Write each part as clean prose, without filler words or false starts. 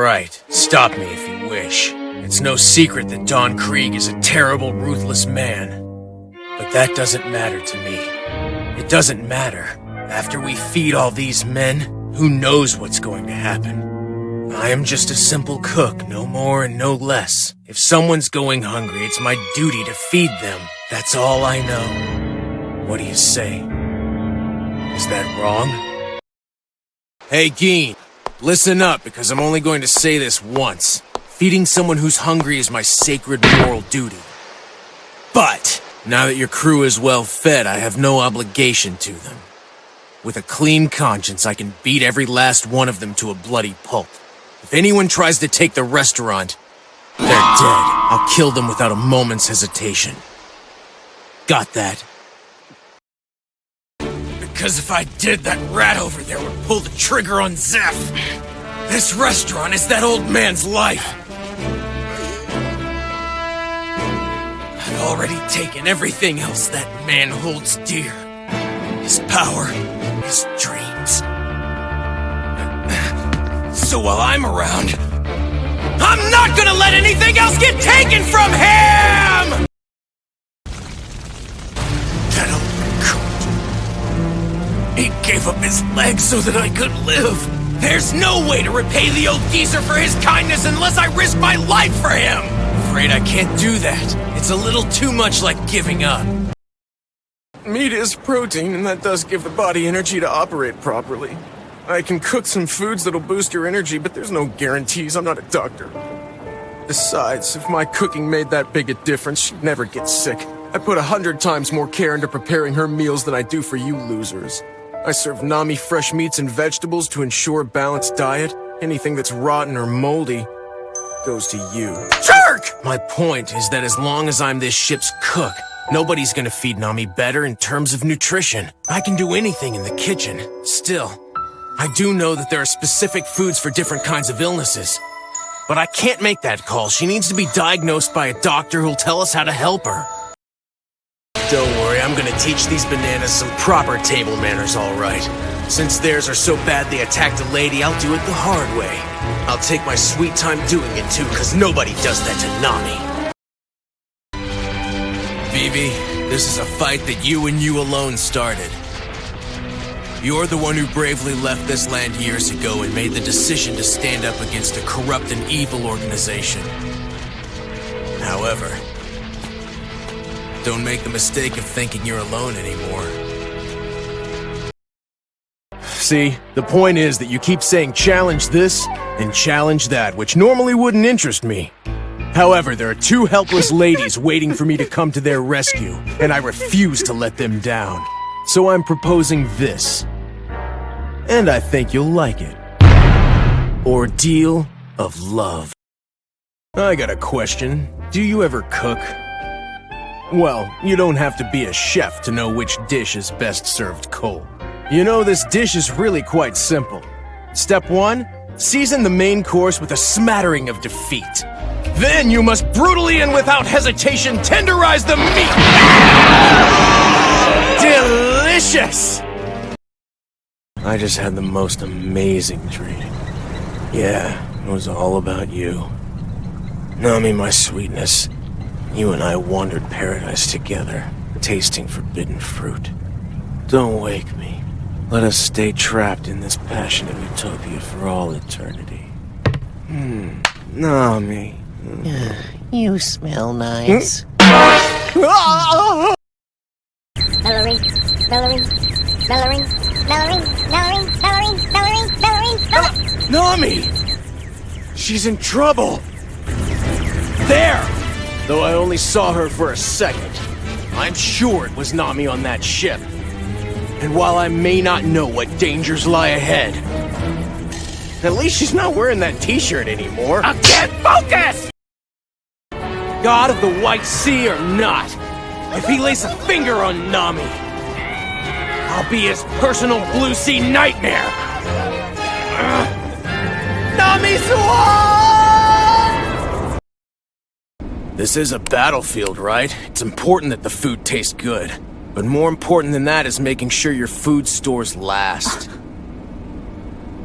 Alright, stop me if you wish. It's no secret that Don Krieg is a terrible, ruthless man. But that doesn't matter to me. It doesn't matter. After we feed all these men, who knows what's going to happen? I am just a simple cook, no more and no less. If someone's going hungry, it's my duty to feed them. That's all I know. What do you say? Is that wrong? Hey, Geen, listen up, because I'm only going to say this once. Feeding someone who's hungry is my sacred moral duty. But, now that your crew is well fed, I have no obligation to them. With a clean conscience, I can beat every last one of them to a bloody pulp. If anyone tries to take the restaurant, they're dead. I'll kill them without a moment's hesitation. Got that? Because if I did, that rat over there would pull the trigger on Zeph. This restaurant is that old man's life. I've already taken everything else that man holds dear. His power, his dreams. So while I'm around, I'm not gonna let anything else get taken from him! That old coot. He gave up his legs so that I could live. There's no way to repay the old geezer for his kindness unless I risk my life for him! Afraid I can't do that. It's a little too much like giving up. Meat is protein, and that does give the body energy to operate properly. I can cook some foods that'll boost your energy, but there's no guarantees. I'm not a doctor. Besides, if my cooking made that big a difference, she'd never get sick. I put 100 times more care into preparing her meals than I do for you losers. I serve Nami fresh meats and vegetables to ensure a balanced diet. Anything that's rotten or moldy goes to you. Jerk! My point is that as long as I'm this ship's cook, nobody's gonna feed Nami better in terms of nutrition. I can do anything in the kitchen. Still, I do know that there are specific foods for different kinds of illnesses. But I can't make that call. She needs to be diagnosed by a doctor who'll tell us how to help her. Don't worry, I'm gonna teach these bananas some proper table manners, all right. Since theirs are so bad they attacked a lady, I'll do it the hard way. I'll take my sweet time doing it too, because nobody does that to Nami. Vivi, this is a fight that you and you alone started. You're the one who bravely left this land years ago and made the decision to stand up against a corrupt and evil organization. However, don't make the mistake of thinking you're alone anymore. See, the point is that you keep saying challenge this and challenge that, which normally wouldn't interest me. However, there are two helpless ladies waiting for me to come to their rescue, and I refuse to let them down. So I'm proposing this. And I think you'll like it. Ordeal of love. I got a question. Do you ever cook? Well, you don't have to be a chef to know which dish is best served cold. You know, this dish is really quite simple. Step 1, season the main course with a smattering of defeat. Then you must brutally and without hesitation tenderize the meat. Delicious! I just had the most amazing treat. Yeah, it was all about you. Nami, my sweetness, you and I wandered paradise together, tasting forbidden fruit. Don't wake me. Let us stay trapped in this passionate utopia for all eternity. Nami. You smell nice. Melloring, Melloring, Melloring, Melloring, Melloring, Melloring, Melloring, Melloring, Nami! She's in trouble! There! Though I only saw her for a second, I'm sure it was Nami on that ship. And while I may not know what dangers lie ahead, at least she's not wearing that t-shirt anymore. I can't focus! God of the White Sea or not, if he lays a finger on Nami, I'll be his personal Blue Sea nightmare! Nami's one! This is a battlefield, right? It's important that the food tastes good. But more important than that is making sure your food stores last.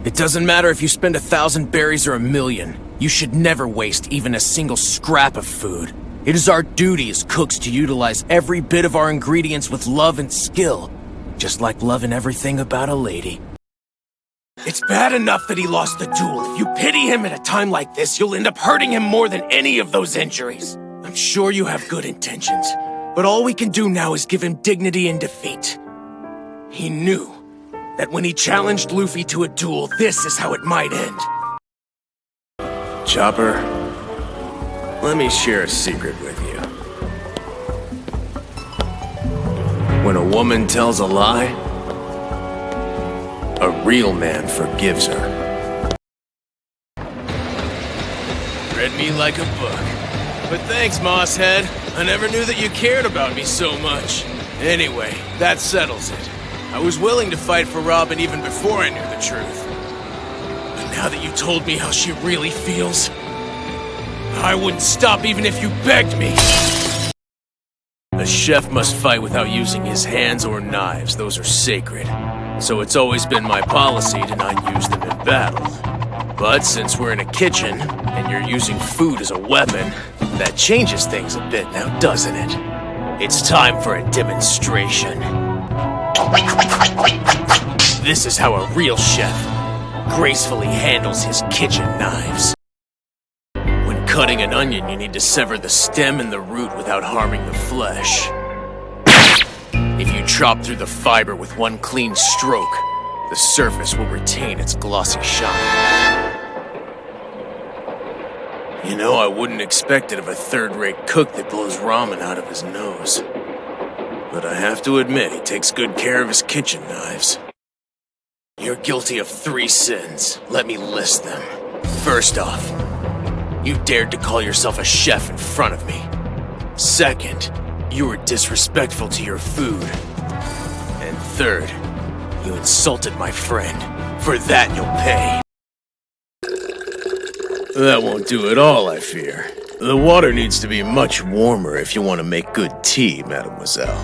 It doesn't matter if you spend 1,000 berries or 1,000,000. You should never waste even a single scrap of food. It is our duty as cooks to utilize every bit of our ingredients with love and skill, just like loving everything about a lady. It's bad enough that he lost the duel. If you pity him at a time like this, you'll end up hurting him more than any of those injuries. I'm sure you have good intentions, but all we can do now is give him dignity in defeat. He knew that when he challenged Luffy to a duel, this is how it might end. Chopper, let me share a secret with you. When a woman tells a lie, a real man forgives her. Read me like a book. But thanks, Mosshead. I never knew that you cared about me so much. Anyway, that settles it. I was willing to fight for Robin even before I knew the truth. But now that you told me how she really feels, I wouldn't stop even if you begged me. A chef must fight without using his hands or knives. Those are sacred. So it's always been my policy to not use them in battle. But since we're in a kitchen, and you're using food as a weapon, that changes things a bit now, doesn't it? It's time for a demonstration. This is how a real chef gracefully handles his kitchen knives. When cutting an onion, you need to sever the stem and the root without harming the flesh. If you chop through the fiber with one clean stroke, the surface will retain its glossy shine. You know, I wouldn't expect it of a third-rate cook that blows ramen out of his nose. But I have to admit, he takes good care of his kitchen knives. You're guilty of 3 sins. Let me list them. First off, you dared to call yourself a chef in front of me. Second, you were disrespectful to your food. And third, you insulted my friend. For that, you'll pay. That won't do at all, I fear. The water needs to be much warmer if you want to make good tea, mademoiselle.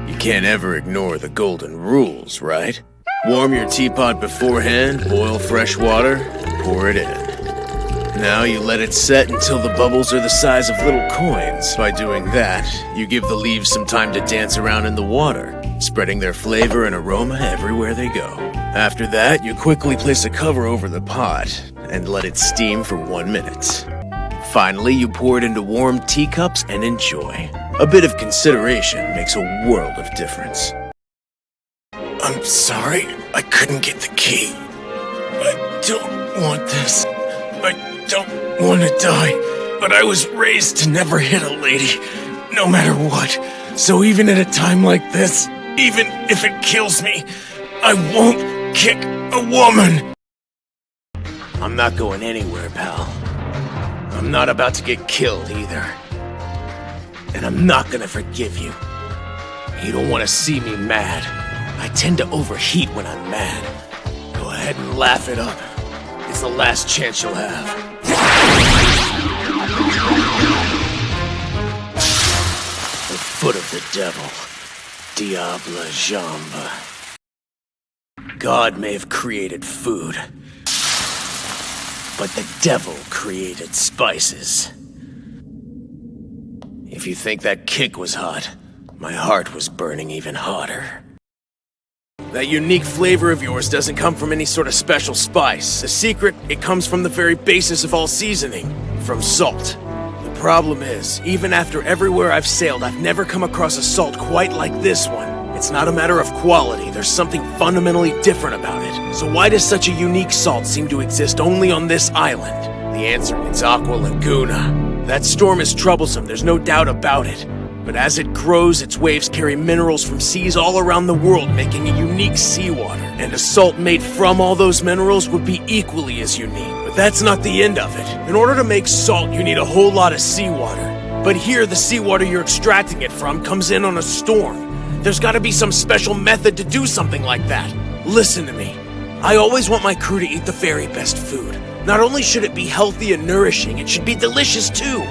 You can't ever ignore the golden rules, right? Warm your teapot beforehand, boil fresh water, and pour it in. Now you let it set until the bubbles are the size of little coins. By doing that, you give the leaves some time to dance around in the water, spreading their flavor and aroma everywhere they go. After that, you quickly place a cover over the pot and let it steam for 1 minute. Finally, you pour it into warm teacups and enjoy. A bit of consideration makes a world of difference. I'm sorry, I couldn't get the key. I don't want this. I don't want to die, but I was raised to never hit a lady, no matter what. So even at a time like this, even if it kills me, I won't kick a woman. I'm not going anywhere, pal. I'm not about to get killed either. And I'm not gonna forgive you. You don't want to see me mad. I tend to overheat when I'm mad. Go ahead and laugh it up. It's the last chance you'll have. The foot of the devil. Diable jambe. God may have created food, but the devil created spices. If you think that kick was hot, my heart was burning even hotter. That unique flavor of yours doesn't come from any sort of special spice. The secret, it comes from the very basis of all seasoning, from salt. The problem is, even after everywhere I've sailed, I've never come across a salt quite like this one. It's not a matter of quality, there's something fundamentally different about it. So why does such a unique salt seem to exist only on this island? The answer, it's Aqua Laguna. That storm is troublesome, there's no doubt about it. But as it grows, its waves carry minerals from seas all around the world, making a unique seawater. And a salt made from all those minerals would be equally as unique. But that's not the end of it. In order to make salt, you need a whole lot of seawater. But here, the seawater you're extracting it from comes in on a storm. There's gotta be some special method to do something like that. Listen to me. I always want my crew to eat the very best food. Not only should it be healthy and nourishing, it should be delicious too.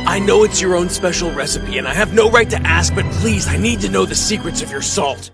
I know it's your own special recipe, and I have no right to ask, but please, I need to know the secrets of your salt.